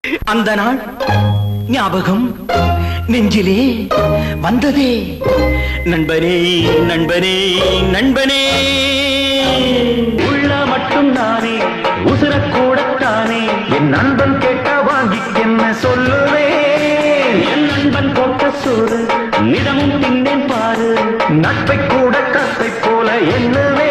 அந்த நாள் ஞாபகம் நெஞ்சிலே வந்ததே. நண்பனே நண்பனே நண்பனே, உள்ள மட்டும் நானே உசுரக்கூடத்தானே. என் நண்பன் கேட்டா வாங்கி என்ன சொல்லுவேன். என் நண்பன் போட்ட சோறு நிதமும் தின்னேன் பாரு. நட்பை கூட கத்தை போல என்னவே.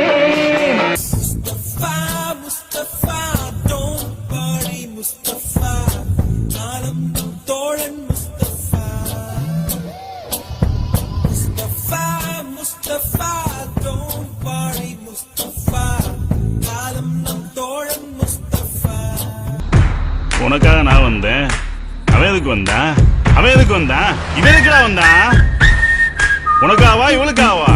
உனக்காக நான் வந்தேன். அவன் எதுக்கு வந்தா? அவன் எதுக்கு வந்தா? இவன் எதுக்குடா வந்தா? உனக்காவா இவளுக்காவா?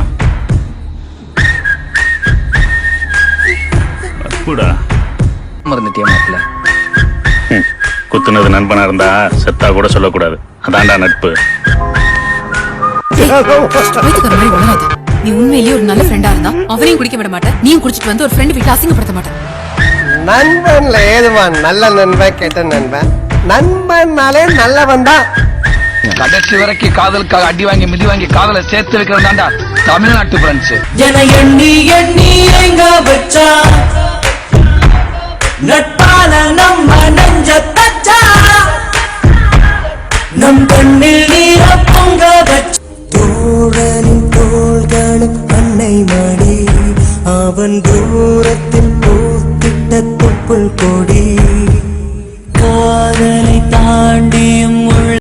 அப்புடா மறந்துட்டியா மாப்பிள்ள? குத்துனது நண்பனா இருந்தா செத்தா கூட சொல்லக்கூடாது. அதான்டா நட்பு. நீ உண்மையிலேயே ஒரு நல்ல ஃப்ரெண்டா இருந்தா அவரையும் குடிக்க விட மாட்டேன், நீயும் குடிச்சிட்டு வந்து ஒரு ஃப்ரெண்ட் வீட்டுல அசிங்கப்படுத்த மாட்டேன். நண்பன்ல ஏதுவான் நல்ல நண்பன் கெட்ட நண்பன்? நண்பன்னாலே நல்லவன் தான். கடைசி வரைக்கும் காதலுக்காக அடி வாங்கி மிதி வாங்கி காதலை சேர்த்து வைக்கிறதாண்டா தமிழ்நாட்டு பிரெண்ட்ஸ். என எண்ணி எண்ணி எங்க வச்சா நட்பால நம்ம நெஞ்ச தச்சா. நம் கண்ணில் நீர பொங்க வச்ச தோழனின் தோள்களும் அன்னை மடி. அவன் தூரத்தில்